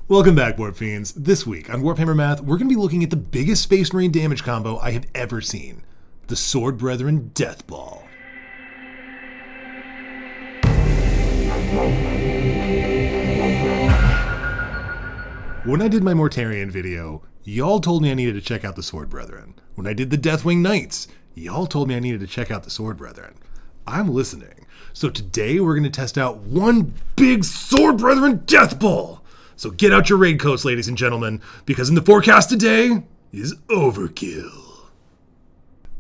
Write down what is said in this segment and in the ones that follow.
Welcome back, Warp Fiends. This week on Warhammer Math, we're going to be looking at the biggest Space Marine damage combo I have ever seen. The Sword Brethren Death Ball. When I did my Mortarion video, y'all told me I needed to check out the Sword Brethren. When I did the Deathwing Knights, y'all told me I needed to check out the Sword Brethren. I'm listening. So today we're going to test out one big Sword Brethren Death Ball. So get out your raid coats, ladies and gentlemen, because in the forecast today is overkill.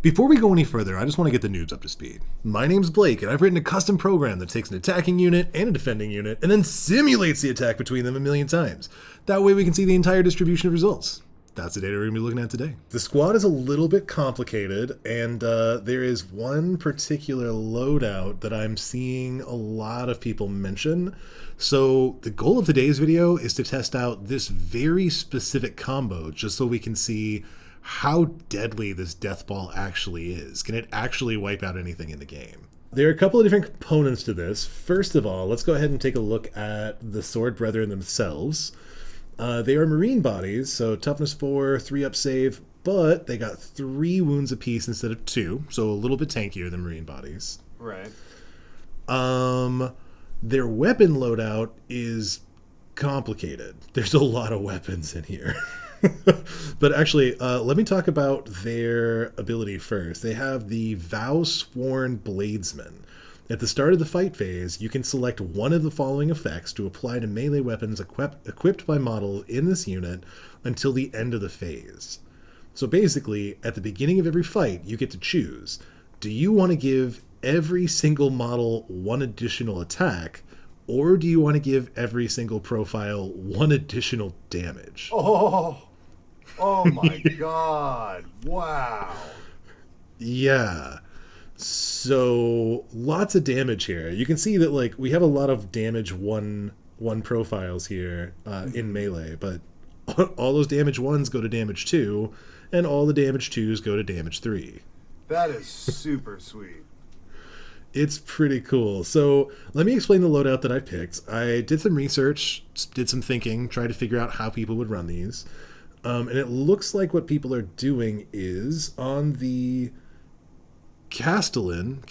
Before we go any further, I just want to get the noobs up to speed. My name's Blake, and I've written a custom program that takes an attacking unit and a defending unit, and then simulates the attack between them a million times. That way we can see the entire distribution of results. That's the data we're going to be looking at today. The squad is a little bit complicated, and there is one particular loadout that I'm seeing a lot of people mention. So the goal of today's video is to test out this very specific combo, just so we can see how deadly this death ball actually is. Can it actually wipe out anything in the game? There are a couple of different components to this. First of all, let's go ahead and take a look at the Sword Brethren themselves. They are Marine bodies, so toughness 4, 3 up save, but they got 3 wounds apiece instead of 2, so a little bit tankier than Marine bodies. Right. Their weapon loadout is complicated. There's a lot of weapons in here. But actually, let me talk about their ability first. They have the Vow Sworn Bladesman. At the start of the fight phase, you can select one of the following effects to apply to melee weapons equipped by model in this unit until the end of the phase. So basically, at the beginning of every fight, you get to choose. Do you want to give every single model one additional attack, or do you want to give every single profile one additional damage? Oh my god. Wow. Yeah. So lots of damage here. You can see that we have a lot of damage one profiles here in melee, but all those damage 1s go to damage 2, and all the damage 2s go to damage 3. That is super sweet. It's pretty cool. So let me explain the loadout that I picked. I did some research, did some thinking, tried to figure out how people would run these. And it looks like what people are doing is on the Castellan,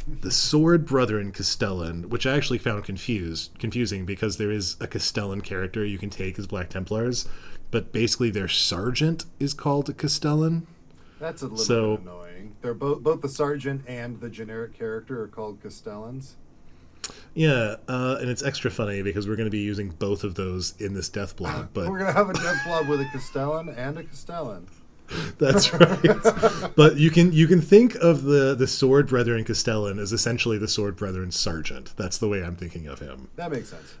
the Sword Brethren Castellan, which I actually found confusing because there is a Castellan character you can take as Black Templars, but basically their sergeant is called a Castellan. That's a little bit annoying. They're both the sergeant and the generic character are called Castellans. Yeah, and it's extra funny because we're going to be using both of those in this death blob. But we're going to have a death blob with a Castellan and a Castellan. That's right. But you can think of the Sword Brethren Castellan as essentially the Sword Brethren Sergeant. That's the way I'm thinking of him. That makes sense.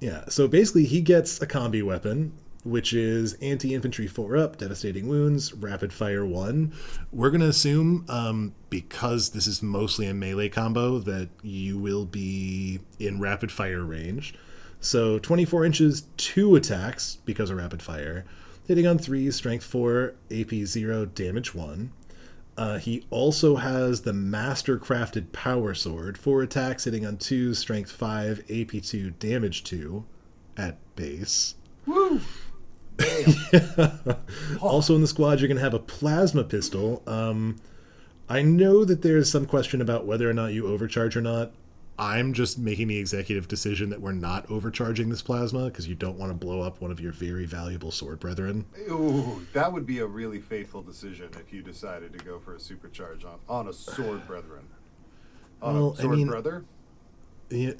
Yeah, so basically he gets a combi weapon, which is anti-infantry 4 up, devastating wounds, rapid fire 1. We're going to assume, because this is mostly a melee combo, that you will be in rapid fire range. So 24 inches, 2 attacks because of rapid fire. Hitting on 3s, strength 4, AP 0, damage 1. He also has the Master Crafted Power Sword. 4 attacks, hitting on 2s, strength 5, AP 2, damage 2 at base. Woo! Yeah. Also in the squad, you're going to have a Plasma Pistol. I know that there's some question about whether or not you overcharge or not. I'm just making the executive decision that we're not overcharging this plasma because you don't want to blow up one of your very valuable Sword Brethren. Ooh, that would be a really faithful decision if you decided to go for a supercharge on a Sword Brethren. Brother? Yeah.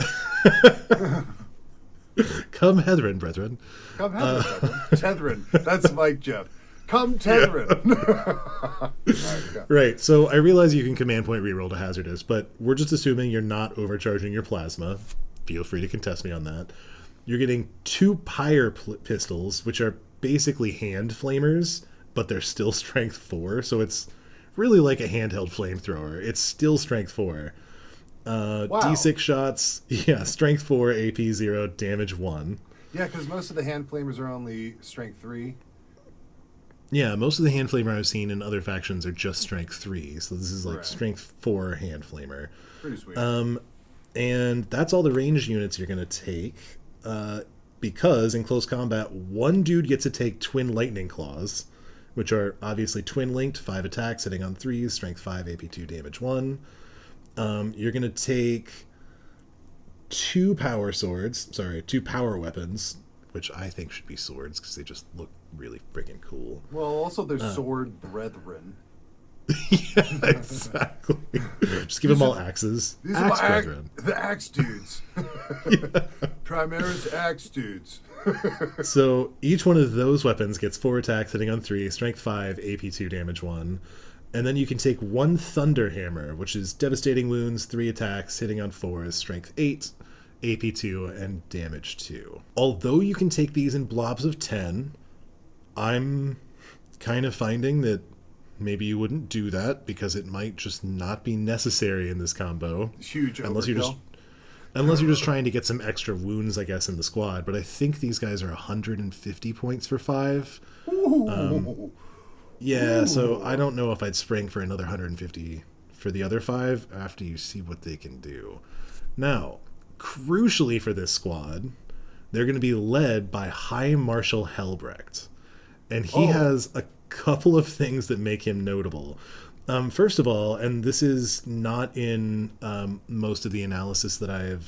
Come Hetherin, brethren. Come Hetherin, brethren. Tethrin. That's Mike Jeff. Come Tethrin. Yeah. Right, so I realize you can command point reroll to hazardous, but we're just assuming you're not overcharging your plasma. Feel free to contest me on that. You're getting 2 Pyre pistols, which are basically hand flamers, but they're still strength 4, so it's really like a handheld flamethrower. It's still strength 4. Wow. D6 shots, strength 4, AP 0, damage 1. Yeah, because most of the hand flamers are only strength 3. Yeah, most of the hand flamer I've seen in other factions are just strength 3, so this is like strength 4 hand flamer. Pretty sweet. And that's all the ranged units you're going to take. because in close combat, one dude gets to take twin lightning claws, which are obviously twin linked, 5 attacks, hitting on 3s, strength 5, AP2, damage 1. You're going to take 2 power weapons, which I think should be swords because they just look really freaking cool. Well, also they're sword brethren. Yeah, exactly. Just give them all axes. These Axe are brethren. the axe dudes. Primaris axe dudes. So each one of those weapons gets 4 attacks, hitting on 3, strength 5, AP2, damage 1. And then you can take 1 thunder hammer, which is devastating wounds, 3 attacks, hitting on 4s, strength 8, AP2, and damage 2. Although you can take these in blobs of 10, I'm kind of finding that maybe you wouldn't do that because it might just not be necessary in this combo. Huge unless overkill. Unless you're just trying to get some extra wounds, I guess, in the squad. But I think these guys are 150 points for 5. Yeah, so I don't know if I'd spring for another 150 for the other 5 after you see what they can do. Now, crucially for this squad, they're going to be led by High Marshal Helbrecht. And he has a couple of things that make him notable. First of all, and this is not in most of the analysis that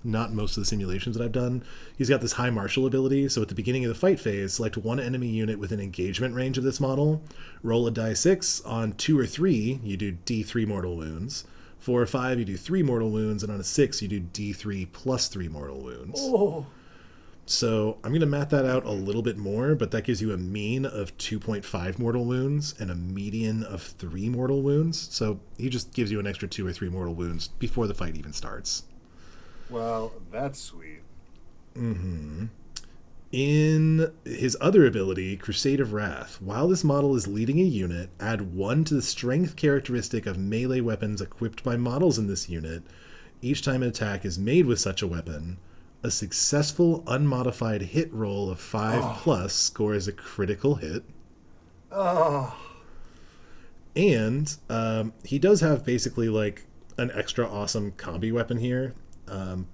not most of the simulations that I've done, he's got this High Marshal ability. So at the beginning of the fight phase, select one enemy unit within engagement range of this model, roll a die 6. On 2 or 3, you do D3 mortal wounds. 4 or 5, you do 3 mortal wounds. And on a 6, you do D3 plus 3 mortal wounds. Oh. So I'm going to math that out a little bit more, but that gives you a mean of 2.5 mortal wounds and a median of 3 mortal wounds. So he just gives you an extra 2 or 3 mortal wounds before the fight even starts. Well, that's sweet. Mm-hmm. In his other ability, Crusade of Wrath, while this model is leading a unit, add 1 to the strength characteristic of melee weapons equipped by models in this unit. Each time an attack is made with such a weapon, a successful unmodified hit roll of 5 plus scores a critical hit. Oh. And he does have basically like an extra awesome combi weapon here.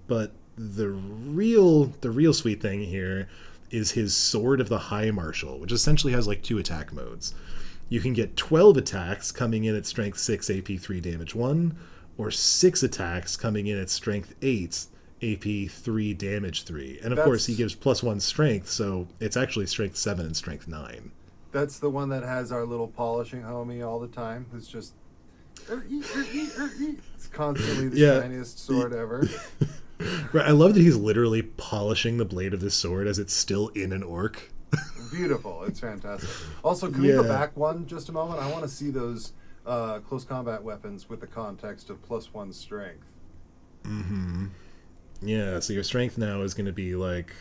But the real sweet thing here is his Sword of the High Marshal, which essentially has like 2 attack modes. You can get 12 attacks coming in at strength 6, AP3, damage 1, or 6 attacks coming in at strength 8, AP3, damage 3. And of course he gives +1 strength, so it's actually strength 7 and strength 9. That's the one that has our little polishing homie all the time, who's just it's constantly the shiniest sword ever. Right, I love that he's literally polishing the blade of this sword as it's still in an orc. Beautiful. It's fantastic. Also, can we go back just a moment? I want to see those close combat weapons with the context of +1 strength. Mm-hmm. Yeah, so your strength now is going to be like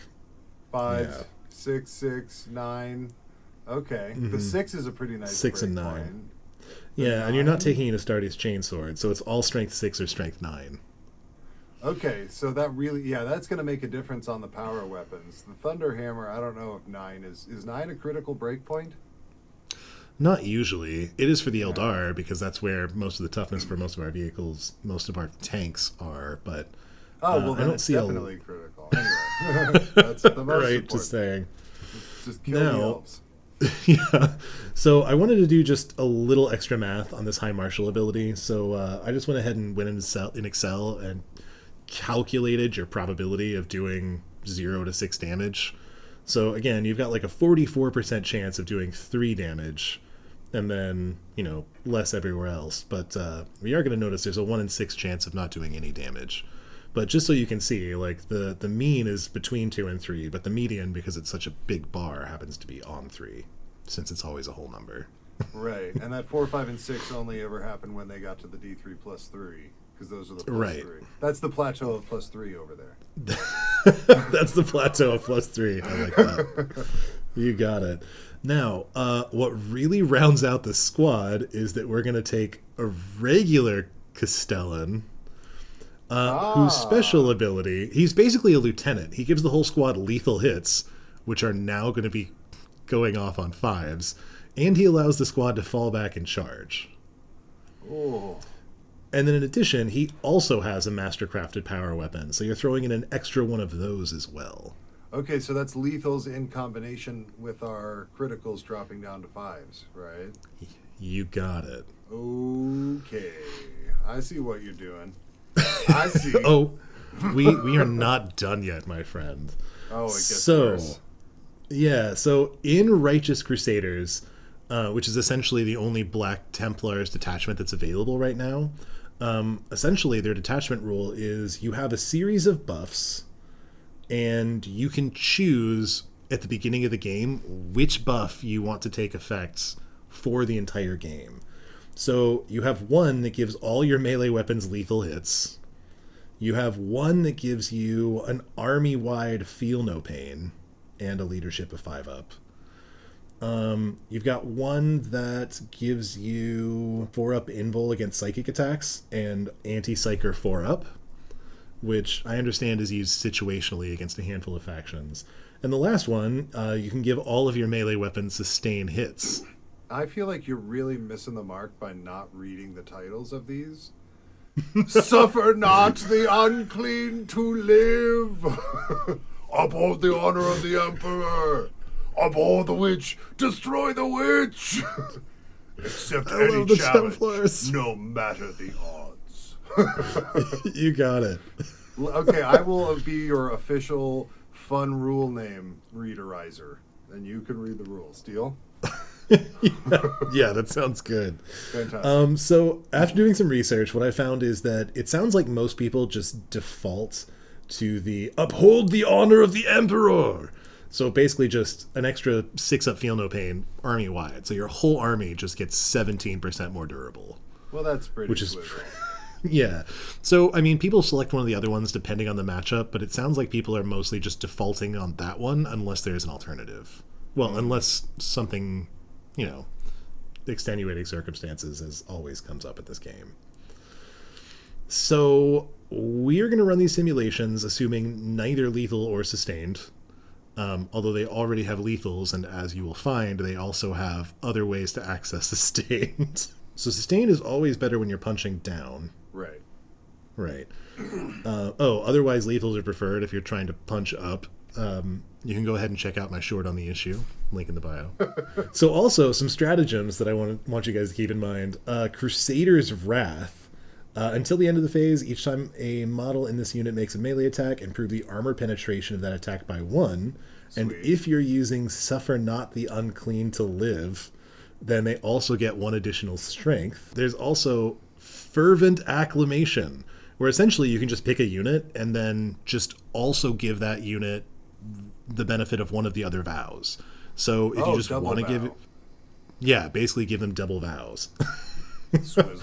5, 6, 6, 9. Okay. Mm-hmm. The 6 is a pretty nice 6 and 9. Point. Yeah, 9? And you're not taking an Astartes chainsword, so it's all strength 6 or strength 9. Okay, so that really, that's going to make a difference on the power weapons. The Thunder Hammer, I don't know if 9 is 9 a critical breakpoint? Not usually. It is for the Eldar because that's where most of the toughness for most of our vehicles, most of our tanks are, but well, then it's definitely critical. Anyway, that's the most right, important. Just saying. Just kill the elves. Yeah. So I wanted to do just a little extra math on this High Marshal ability. So I just went ahead and went in Excel and calculated your probability of doing 0 to 6 damage. So again, you've got like a 44% chance of doing 3 damage, and then, less everywhere else. But we are going to notice there's a 1 in 6 chance of not doing any damage. But just so you can see, like the mean is between 2 and 3, but the median, because it's such a big bar, happens to be on 3, since it's always a whole number. Right, and that 4, 5, and 6 only ever happened when they got to the D3 plus 3, because those are the plus 3. That's the plateau of plus 3 over there. That's the plateau of plus 3. I like that. You got it. Now, what really rounds out the squad is that we're going to take a regular Castellan, whose special ability, he's basically a lieutenant. He gives the whole squad lethal hits, which are now going to be going off on 5s, and he allows the squad to fall back and charge. Oh. And then in addition, he also has a master-crafted power weapon, so you're throwing in an extra one of those as well. Okay, so that's lethals in combination with our criticals dropping down to 5s, right? You got it. Okay. I see what you're doing. I see. Oh, we are not done yet, my friend. Oh, it gets So, worse. yeah, so in Righteous Crusaders, which is essentially the only Black Templars detachment that's available right now, essentially their detachment rule is you have a series of buffs, and you can choose at the beginning of the game which buff you want to take effects for the entire game. So you have one that gives all your melee weapons lethal hits. You have one that gives you an army-wide feel no pain and a leadership of 5 up. You've got one that gives you 4 up invul against psychic attacks and anti-psyker 4 up, which I understand is used situationally against a handful of factions. And the last one, you can give all of your melee weapons sustain hits. I feel like you're really missing the mark by not reading the titles of these. Suffer not the unclean to live. Uphold the honor of the emperor. Uphold the witch. Destroy the witch. Accept I any love the challenge, Templars. no matter the odds. You got it. Okay, I will be your official fun rule name readerizer, and you can read the rules. Deal? Yeah, that sounds good. Fantastic. So after doing some research, what I found is that it sounds like most people just default to the uphold the honor of the emperor. So basically just an extra 6 up feel no pain army wide. So your whole army just gets 17% more durable. Well, that's pretty which is slick. Yeah. So, I mean, people select one of the other ones depending on the matchup, but it sounds like people are mostly just defaulting on that one unless there's an alternative. Well, unless something, extenuating circumstances as always comes up in this game. So, we're going to run these simulations assuming neither lethal or sustained. Although they already have lethals, and as you will find, they also have other ways to access sustained. So sustained is always better when you're punching down. Right. Right. Otherwise lethals are preferred if you're trying to punch up. You can go ahead and check out my short on the issue. Link in the bio. So also some stratagems that I want you guys to keep in mind. Crusader's Wrath. Until the end of the phase, each time a model in this unit makes a melee attack, improve the armor penetration of that attack by 1. Sweet. And if you're using Suffer Not the Unclean to Live, then they also get 1 additional strength. There's also Fervent Acclamation, where essentially you can just pick a unit and then just also give that unit the benefit of one of the other vows. So if you just want to give it... Yeah, basically give them double vows. Swizzle.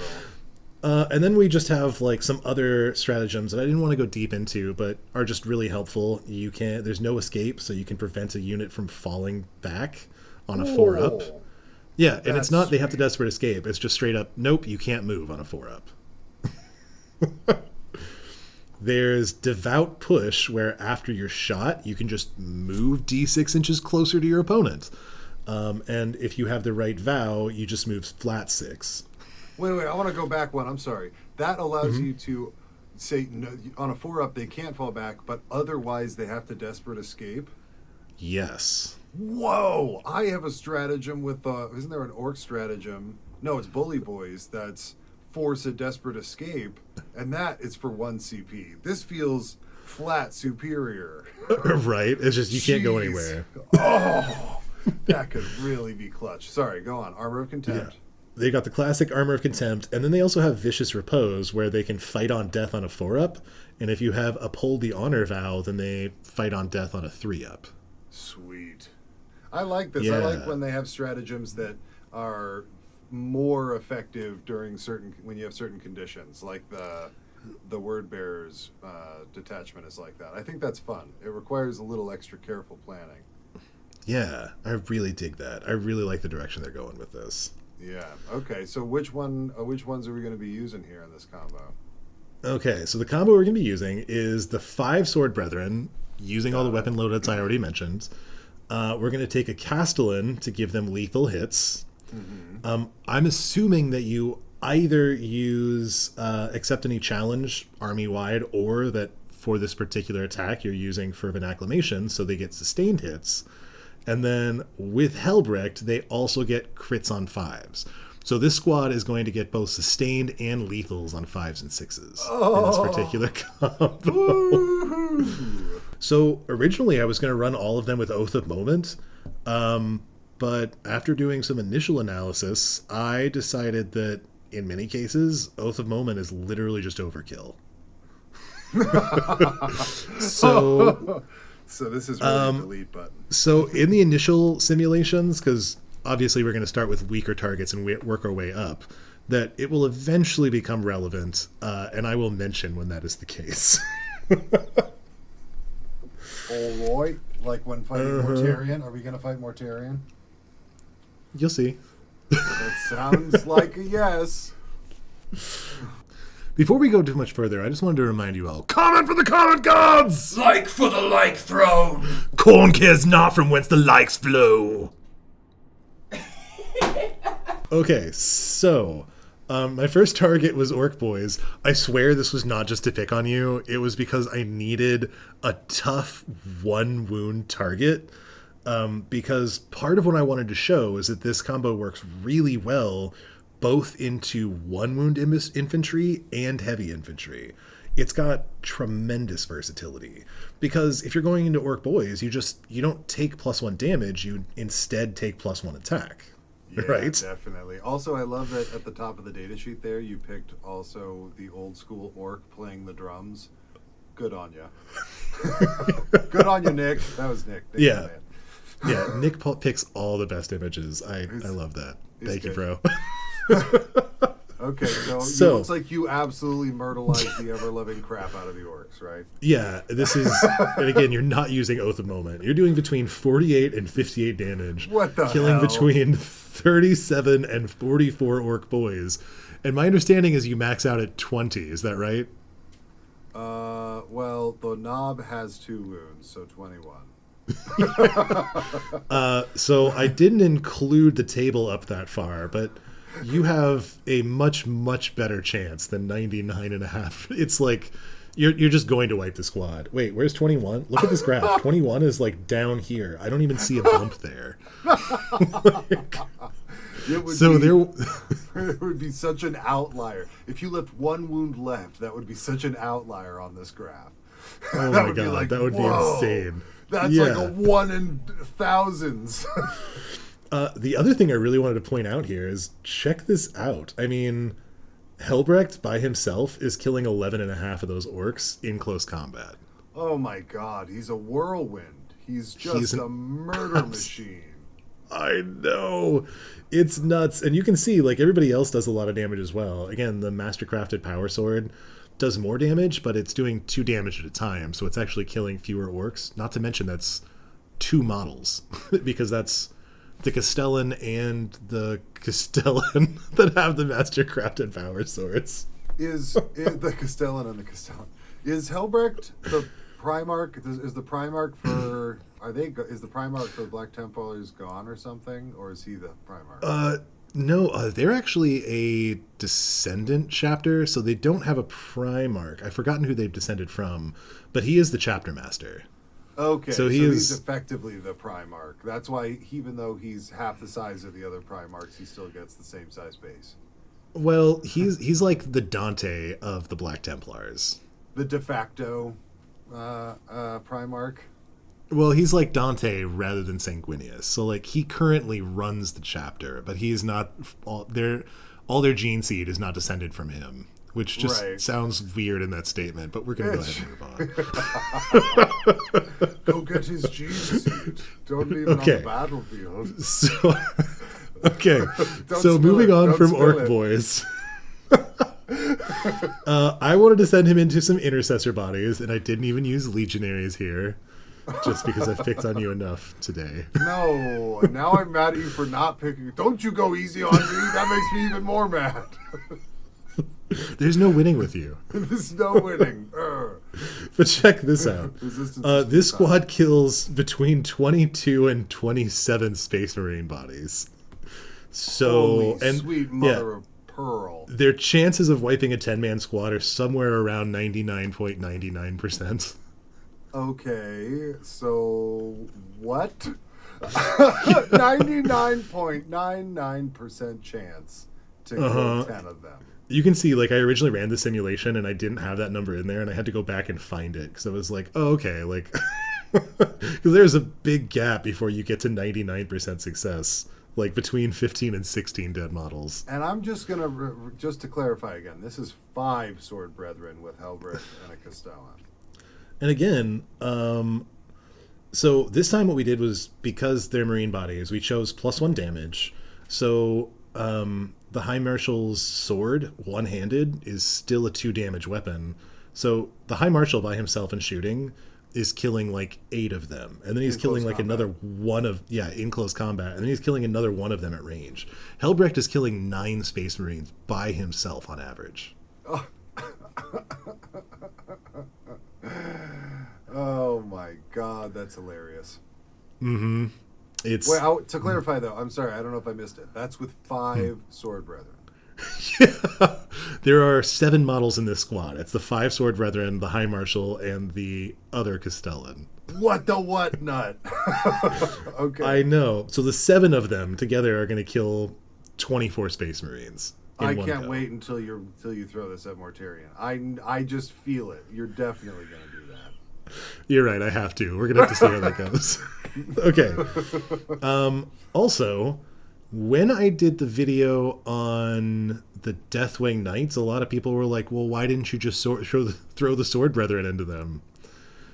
And then we just have like some other stratagems that I didn't want to go deep into, but are just really helpful. There's no escape, so you can prevent a unit from falling back on a 4 up. Yeah, and it's not they have to desperate escape. It's just straight up, nope, you can't move on a 4 up. There's Devout Push, where after you're shot, you can just move d6 inches closer to your opponent. And if you have the right vow, you just move flat 6. Wait, I want to go back one. I'm sorry. That allows you to say no, on a 4 up they can't fall back, but otherwise they have to desperate escape. Yes. Whoa! I have a stratagem with isn't there an orc stratagem? No, it's Bully Boys. That's force a desperate escape, and that is for 1 CP. This feels flat superior. Right? It's just you can't go Jeez. anywhere. Oh, that could really be clutch. Sorry, go on. Armor of Contempt. Yeah. They got the classic Armor of Contempt, and then they also have Vicious Repose, where they can fight on death on a 4 up, and if you have Uphold the Honor vow, then they fight on death on a 3 up. Sweet. I like this. Yeah. I like when they have stratagems that are more effective when you have certain conditions, like the Word Bearer's detachment is like that. I think that's fun. It requires a little extra careful planning. Yeah, I really dig that. I really like the direction they're going with this. Yeah. Okay. So which ones are we going to be using here in this combo? Okay, so the combo we're going to be using is the 5 Sword Brethren, using all the weapon loadouts I already mentioned. We're going to take a Castellan to give them lethal hits. Mm-hmm. I'm assuming that you either use Accept Any Challenge army-wide, or that for this particular attack, you're using Fervent Acclamation, so they get sustained hits. And then with Helbrecht, they also get crits on 5s. So this squad is going to get both sustained and lethals on 5s and 6s in this particular combo. So originally I was going to run all of them with Oath of Moment, but after doing some initial analysis, I decided that in many cases, Oath of Moment is literally just overkill. So this is really the delete button. So in the initial simulations, because obviously we're going to start with weaker targets and work our way up, that it will eventually become relevant, and I will mention when that is the case. All right, like when fighting Mortarion. Are we going to fight Mortarion? You'll see. That sounds like a yes. Before we go too much further, I just wanted to remind you all, comment for the comment gods! Like for the like throne! Corn cares not from whence the likes flow. Okay, so, my first target was Orc Boys. I swear this was not just to pick on you, it was because I needed a tough 1-wound target. Because part of what I wanted to show is that this combo works really well both into 1-wound infantry and heavy infantry. It's got tremendous versatility. Because if you're going into Orc Boys, you don't take +1 damage, you instead take +1 attack. Yeah, right? Definitely. Also, I love that at the top of the datasheet there, you picked also the old school orc playing the drums. Good on you. Good on you, Nick. That was Nick. Yeah. Yeah, Nick picks all the best images. I love that. Thank you, bro. Okay, so it looks like you absolutely myrtleized the ever-loving crap out of the orcs, right? Yeah, this is... And again, you're not using Oath of Moment. You're doing between 48 and 58 damage. What the killing hell? Between 37 and 44 Orc Boys. And my understanding is you max out at 20. Is that right? Well, the knob has 2 wounds, so 21. So I didn't include the table up that far, but you have a much, much better chance than 99.5. It's like you're just going to wipe the squad. Wait, where's 21? Look at this graph. 21 is like down here. I don't even see a bump there. It would be such an outlier. If you left 1 wound left, that would be such an outlier on this graph. Oh my god, that would be insane. That's like a 1 in thousands. The other thing I really wanted to point out here is check this out. I mean, Helbrecht by himself is killing 11.5 of those orcs in close combat. Oh my god, he's a whirlwind. He's just a murder machine. I know. It's nuts. And you can see, like, everybody else does a lot of damage as well. Again, the Mastercrafted Power Sword does more damage, but it's doing 2 damage at a time, so it's actually killing fewer orcs. Not to mention that's 2 models, because that's the Castellan and the Castellan that have the Mastercrafted Power Swords. Is the Castellan and the Castellan. Is Helbrecht the Primarch? Is the Primarch for... Is the Primarch for the Black Templars gone or something? Or is he the Primarch? No, they're actually a descendant chapter, so they don't have a Primarch. I've forgotten who they've descended from, but he is the chapter master. Okay, so he's effectively the Primarch. That's why, even though he's half the size of the other Primarchs, he still gets the same size base. Well, he's like the Dante of the Black Templars. The de facto Primarch. Well, he's like Dante rather than Sanguinius. So, like, he currently runs the chapter, but he is not... All their gene seed is not descended from him, which just sounds weird in that statement, but we're going to go ahead and move on. Go get his gene seed. Don't leave it on the battlefield. So moving on from Orc Boys... I wanted to send him into some intercessor bodies, and I didn't even use legionaries here. Just because I've picked on you enough today. No, now I'm mad at you for not picking. Don't you go easy on me. That makes me even more mad. There's no winning with you. There's no winning. But check this out. This squad kills between 22 and 27 Space Marine bodies. So, Holy sweet mother of pearl. Their chances of wiping a 10-man squad are somewhere around 99.99%. Okay, so what? 99.99% chance to kill 10 of them. You can see, like, I originally ran the simulation and I didn't have that number in there, and I had to go back and find it because I was like, oh, okay, like, because there's a big gap before you get to 99% success, like between 15 and 16 dead models. And I'm just gonna just to clarify again, this is 5 sword brethren with Helbrick and a Castellan. And again, so this time what we did was, because they're marine bodies, we chose +1 damage. So the High Marshal's sword, one-handed, is still a 2 damage weapon. So the High Marshal by himself and shooting is killing like 8 of them. And then he's killing like another one of, in close combat. And then he's killing another one of them at range. Helbrecht is killing 9 Space Marines by himself on average. Oh my god, that's hilarious. Mm-hmm. It's... Wait, to clarify though, I'm sorry, I don't know if I missed it. That's with 5 sword brethren. Yeah. There are 7 models in this squad. It's the 5 sword brethren, the High Marshal, and the other Castellan. What the what nut? Okay. I know. So the 7 of them together are going to kill 24 Space Marines. I can't wait until you throw this at Mortarion. I just feel it. You're definitely going to do that. You're right. I have to. We're going to have to see how that goes. Okay. Also, when I did the video on the Deathwing Knights, a lot of people were like, well, why didn't you just throw the Sword Brethren into them?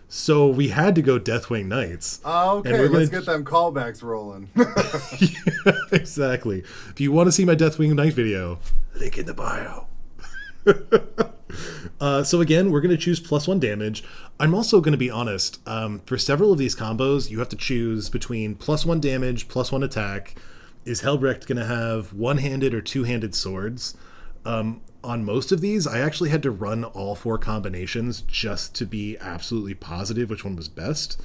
So we had to go Deathwing Knights. Okay, let's get them callbacks rolling. Yeah, exactly. If you want to see my Deathwing Knight video, link in the bio. So again, we're going to choose +1 damage. I'm also going to be honest. For several of these combos, you have to choose between +1 damage, +1 attack. Is Helbrecht going to have one-handed or two-handed swords? On most of these, I actually had to run all 4 combinations just to be absolutely positive which one was best.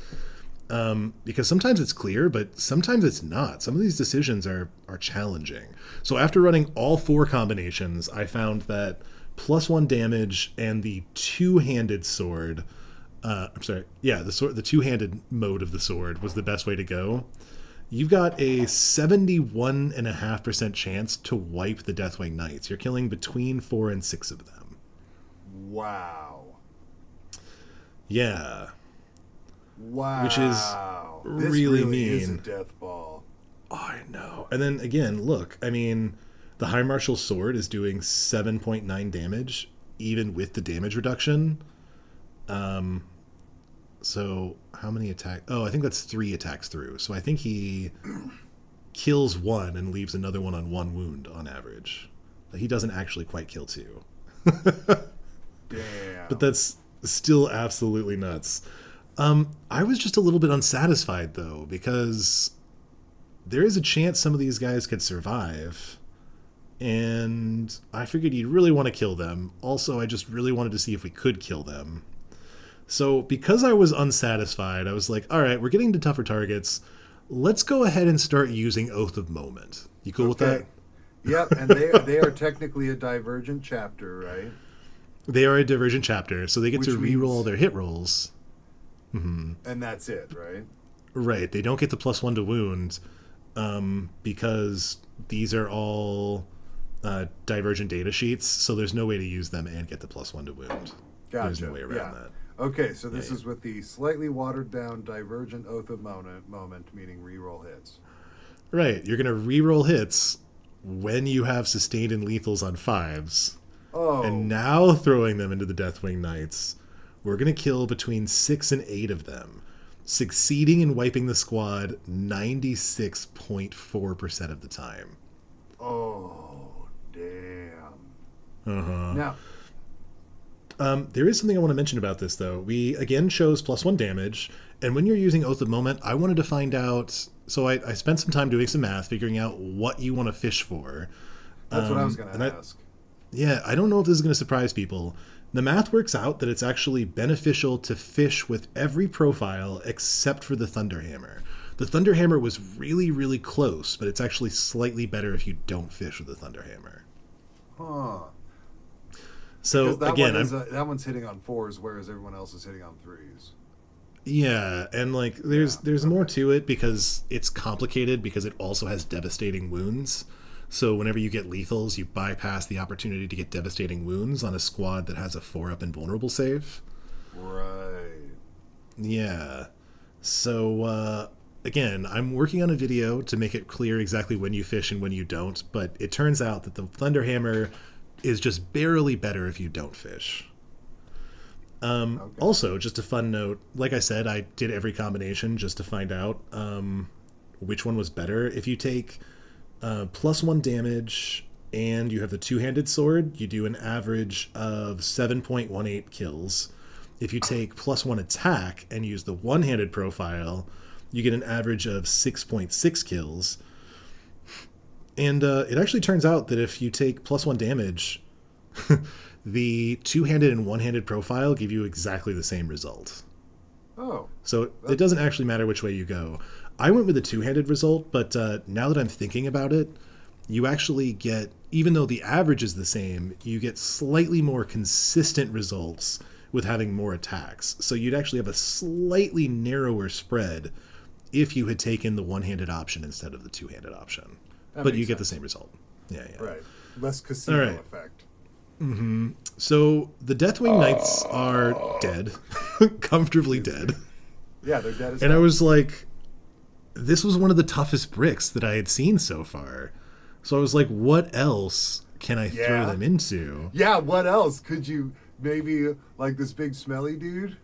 Because sometimes it's clear, but sometimes it's not. Some of these decisions are challenging. So after running all 4 combinations, I found that +1 damage and the two-handed sword, the two-handed mode of the sword was the best way to go. You've got a 71.5% chance to wipe the Deathwing Knights. You're killing between 4 and 6 of them. Wow. Yeah. Wow. Which is really mean. This is a death ball. I know. And then again, look, I mean, the High Marshal's sword is doing 7.9 damage, even with the damage reduction. So how many attacks? Oh, I think that's 3 attacks through. So I think he kills 1 and leaves another one on 1 wound on average. He doesn't actually quite kill 2. Damn. But that's still absolutely nuts. I was just a little bit unsatisfied, though, because there is a chance some of these guys could survive. And I figured you'd really want to kill them. Also, I just really wanted to see if we could kill them. So because I was unsatisfied, I was like, all right, we're getting to tougher targets. Let's go ahead and start using Oath of Moment. You cool with that? Yep, and they are technically a divergent chapter, right? They are a divergent chapter, so they get to reroll means... their hit rolls. Mm-hmm. And that's it, right? Right. They don't get the +1 to wound because these are all divergent data sheets, so there's no way to use them and get the +1 to wound. Gotcha. There's no way around that. Okay, so this is with the slightly watered down divergent Oath of Moment, meaning reroll hits. Right. You're going to reroll hits when you have sustained and lethals on 5s. Oh. And now throwing them into the Deathwing Knights, we're going to kill between 6 and 8 of them, succeeding in wiping the squad 96.4% of the time. Oh, damn. Uh-huh. Now... there is something I want to mention about this, though. We, again, chose +1 damage, and when you're using Oath of Moment, I wanted to find out... So I spent some time doing some math, figuring out what you want to fish for. That's what I was going to ask. I don't know if this is going to surprise people. The math works out that it's actually beneficial to fish with every profile except for the Thunderhammer. The Thunderhammer was really, really close, but it's actually slightly better if you don't fish with the Thunderhammer. Huh. So Because that again, one is that one's hitting on 4s, whereas everyone else is hitting on 3s. yeah, and like there's more to it because it's complicated because it also has devastating wounds. So whenever you get lethals, you bypass the opportunity to get devastating wounds on a squad that has a 4-up invulnerable save. Right. Yeah. So again, I'm working on a video to make it clear exactly when you fish and when you don't, but it turns out that the Thunderhammer is just barely better if you don't fish. Okay. Also, just a fun note, like I said, I did every combination just to find out which one was better. If you take +1 damage and you have the two-handed sword, you do an average of 7.18 kills. If you take +1 attack and use the one-handed profile, you get an average of 6.6 kills. And it actually turns out that if you take +1 damage, the two-handed and one-handed profile give you exactly the same result. Oh. So it doesn't actually matter which way you go. I went with the two-handed result, but now that I'm thinking about it, you actually get, even though the average is the same, you get slightly more consistent results with having more attacks. So you'd actually have a slightly narrower spread if you had taken the one-handed option instead of the two-handed option. But you get the same result. Yeah. Right. Less casino All right. effect. So the Deathwing Knights are dead. Comfortably dead. Yeah, they're dead as And I hell. was like, this was one of the toughest bricks that I had seen so far. So I was like, what else can I throw them into? Yeah, what else? Could you maybe, like this big smelly dude?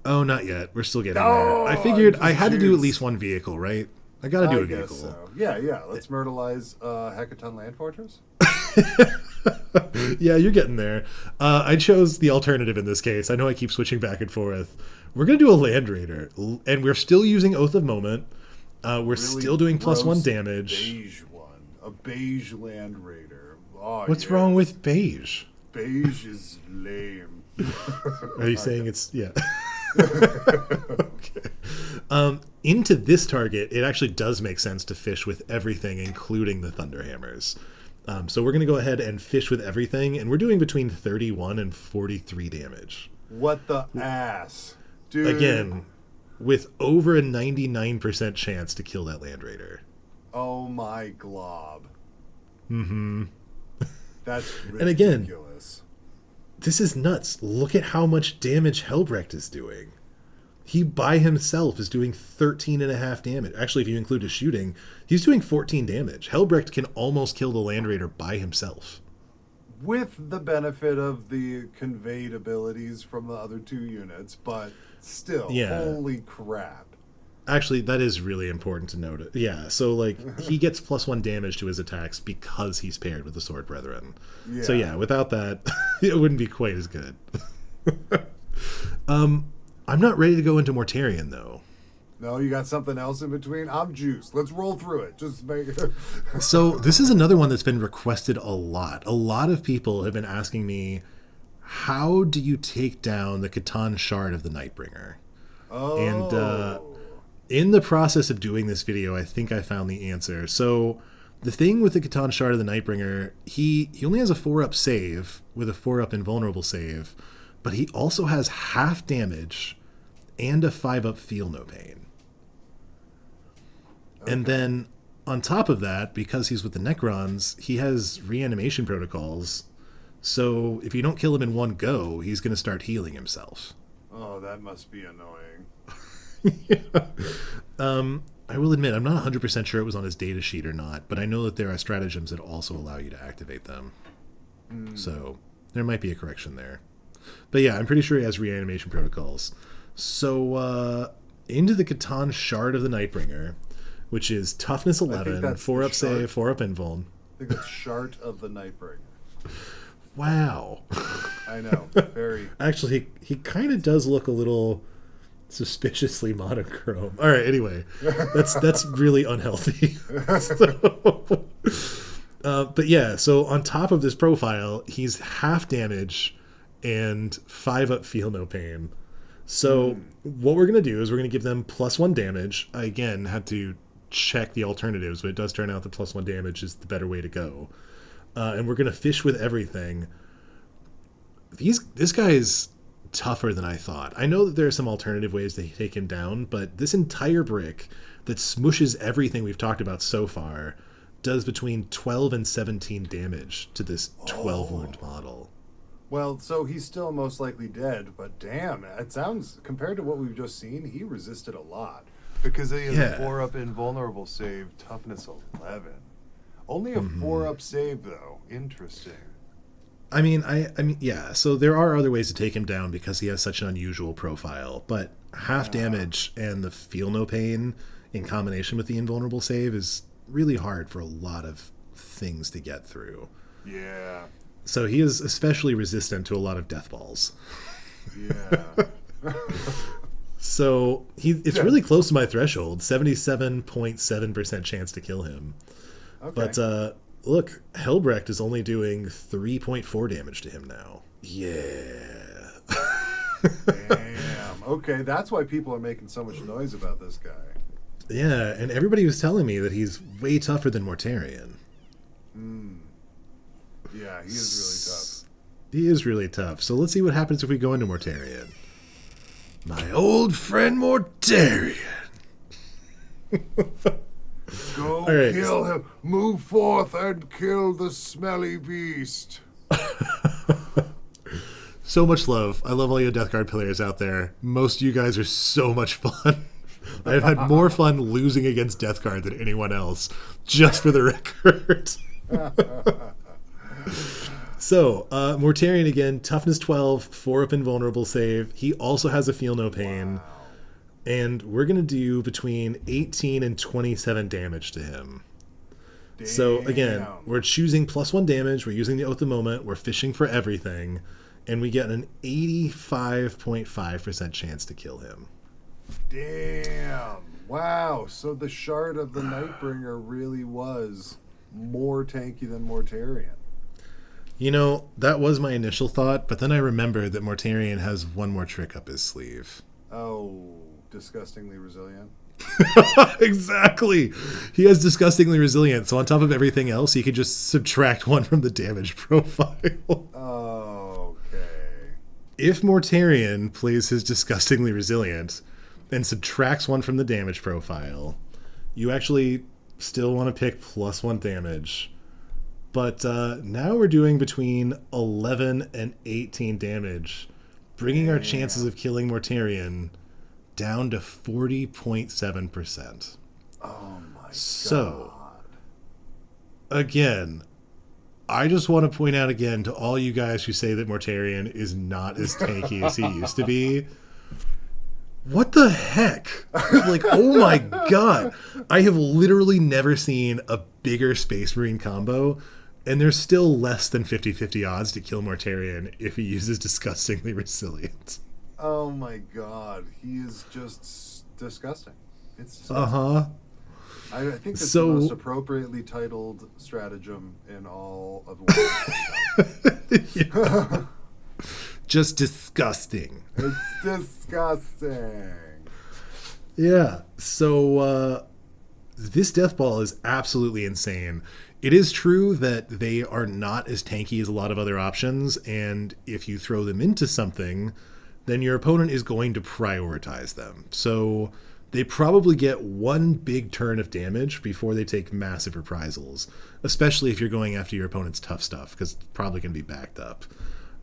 Oh, not yet. We're still getting No, there. I figured just I had to do at juice. least one vehicle, right? I gotta do a I guess vehicle. so. Yeah. Let's myrtleize Hecaton Land Fortress. Yeah, you're getting there. I chose the alternative in this case. I know I keep switching back and forth. We're going to do a Land Raider, and we're still using Oath of Moment. We're Really still doing +1 gross damage. Beige one. A beige Land Raider. Oh, What's yes. wrong with beige? Beige is lame. Are you saying it's... Yeah. Okay. Into this target, it actually does make sense to fish with everything, including the Thunderhammers. So we're going to go ahead and fish with everything, and we're doing between 31 and 43 damage. What the ass? Dude. Again, with over a 99% chance to kill that Land Raider. Oh my glob. That's ridiculous. And again, this is nuts. Look at how much damage Helbrecht is doing. He by himself is doing 13.5 damage. Actually, if you include his shooting, he's doing 14 damage. Helbrecht can almost kill the Land Raider by himself. with the benefit of the conveyed abilities from the other two units, but still, holy crap. Actually, that is really important to note. Yeah, so like he gets +1 damage to his attacks because he's paired with the Sword Brethren. Yeah. So yeah, without that, it wouldn't be quite as good. I'm not ready to go into Mortarion though. No, you got something else in between? I'm juiced. Let's roll through it. Just make it. So this is another one that's been requested a lot. A lot of people have been asking me, how do you take down the Catan Shard of the Nightbringer? Oh. And in the process of doing this video, I think I found the answer. So the thing with the Catan Shard of the Nightbringer, he only has a 4-up save with a 4-up invulnerable save, but he also has half damage and a 5-up feel no pain. Okay. And then on top of that, because he's with the Necrons, he has reanimation protocols. So if you don't kill him in one go, he's going to start healing himself. Oh, that must be annoying. Yeah. I will admit, I'm not 100% sure it was on his data sheet or not, but I know that there are stratagems that also allow you to activate them. So there might be a correction there. But yeah, I'm pretty sure he has reanimation protocols. So into the Catan Shard of the Nightbringer, which is toughness 11, 4-up save, 4-up invuln. I think that's Shart of the Nightbringer. Wow. I know. Very. Actually, he kind of does look a little suspiciously monochrome. All right, anyway, that's really unhealthy. But yeah, so on top of this profile, he's half damage and 5-up feel no pain. So what we're going to do is we're going to give them +1 damage. I, again, had to check the alternatives, but it does turn out that +1 damage is the better way to go. and we're going to fish with everything. This guy is tougher than I thought. I know that there are some alternative ways to take him down, but this entire brick that smushes everything we've talked about so far does between 12 and 17 damage to this 12 wound model. Well, so he's still most likely dead, but damn, it sounds, compared to what we've just seen, he resisted a lot. Because he has a 4-up invulnerable save, toughness 11. Only a 4-up save, though. Interesting. I mean, yeah. So there are other ways to take him down because he has such an unusual profile. But half damage and the feel no pain in combination with the invulnerable save is really hard for a lot of things to get through. Yeah. So he is especially resistant to a lot of death balls. Yeah. So it's really close to my threshold, 77.7% chance to kill him. Okay. But look, Helbrecht is only doing 3.4 damage to him now. Yeah. Damn. Okay, that's why people are making so much noise about this guy. Yeah, and everybody was telling me that he's way tougher than Mortarion. Yeah, he is really tough. He is really tough. So let's see what happens if we go into Mortarion. My old friend Mortarion. Go right. kill him. Move forth and kill the smelly beast. So much love. I love all you Death Guard players out there. Most of you guys are so much fun. I've had more fun losing against Death Guard than anyone else, just for the record. So, Mortarion again, toughness 12, 4-up invulnerable save. He also has a feel no pain. Wow. And we're going to do between 18 and 27 damage to him. Damn. So, again, we're choosing +1 damage. We're using the Oath of the Moment. We're fishing for everything. And we get an 85.5% chance to kill him. Damn. Wow. So the Shard of the Nightbringer really was more tanky than Mortarion. You know, that was my initial thought, but then I remembered that Mortarion has one more trick up his sleeve. Oh, disgustingly resilient. Exactly. He has disgustingly resilient, so on top of everything else, he could just subtract 1 from the damage profile. Okay. If Mortarion plays his disgustingly resilient and subtracts 1 from the damage profile, you actually still want to pick +1 damage. But now we're doing between 11 and 18 damage, bringing our chances of killing Mortarion down to 40.7%. Oh my god. So, again, I just want to point out again to all you guys who say that Mortarion is not as tanky as he used to be. What the heck? Like, oh my god. I have literally never seen a bigger Space Marine combo. And there's still less than 50-50 odds to kill Mortarion if he uses disgustingly resilient. Oh my god, he is just disgusting. It's disgusting. Uh-huh. I think it's the most appropriately titled stratagem in all of Warhammer. Just disgusting. It's disgusting. Yeah, so this Death Ball is absolutely insane. It is true that they are not as tanky as a lot of other options, and if you throw them into something, then your opponent is going to prioritize them. So they probably get 1 big turn of damage before they take massive reprisals, especially if you're going after your opponent's tough stuff, because it's probably going to be backed up.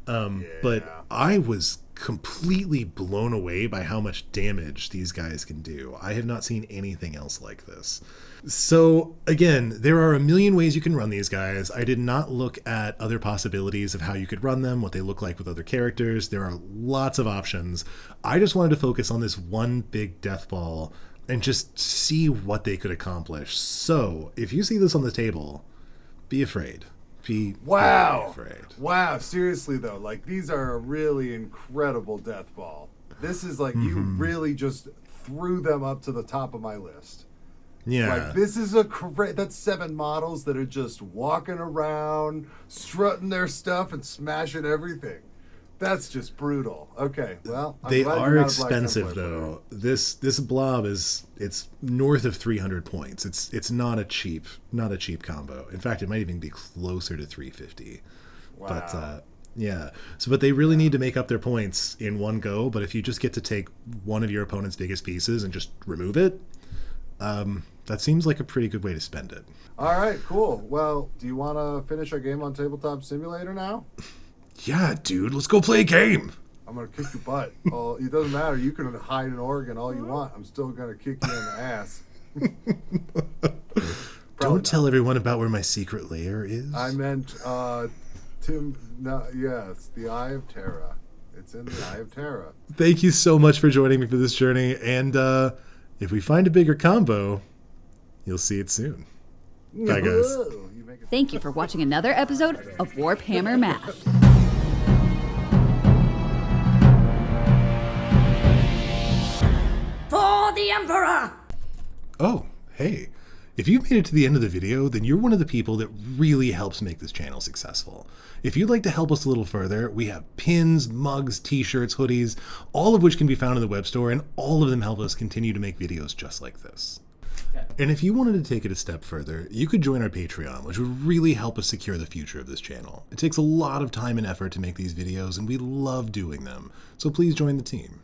But I was completely blown away by how much damage these guys can do. I have not seen anything else like this. So again, there are a million ways you can run these guys. I did not look at other possibilities of how you could run them, what they look like with other characters. There are lots of options. I just wanted to focus on this one big death ball and just see what they could accomplish. So if you see this on the table, be afraid. Be Wow. afraid. Wow, seriously though, like these are a really incredible death ball. This is like you really just threw them up to the top of my list. Yeah. Like this is that's 7 models that are just walking around, strutting their stuff and smashing everything. That's just brutal. Okay, well, I'm They glad you're are not a Black expensive Templar player. though. This blob it's north of 300 points. It's not a cheap combo. In fact, it might even be closer to 350. Wow. But yeah. So but they really need to make up their points in one go, but if you just get to take one of your opponent's biggest pieces and just remove it, that seems like a pretty good way to spend it. All right, cool. Well, do you want to finish our game on Tabletop Simulator now? Yeah, dude, let's go play a game. I'm gonna kick your butt. Oh, it doesn't matter. You can hide in Oregon all you want. I'm still gonna kick you in the ass. Don't tell everyone about where my secret lair is. I meant Tim. No, yes, the Eye of Terra. It's in the Eye of Terra. Thank you so much for joining me for this journey, and if we find a bigger combo, you'll see it soon. Bye, guys. Whoa, you make it- Thank you for watching another episode of Warhammer Math. For the Emperor! Oh, hey. If you've made it to the end of the video, then you're one of the people that really helps make this channel successful. If you'd like to help us a little further, we have pins, mugs, t-shirts, hoodies, all of which can be found in the web store, and all of them help us continue to make videos just like this. And if you wanted to take it a step further, you could join our Patreon, which would really help us secure the future of this channel. It takes a lot of time and effort to make these videos, and we love doing them, so please join the team.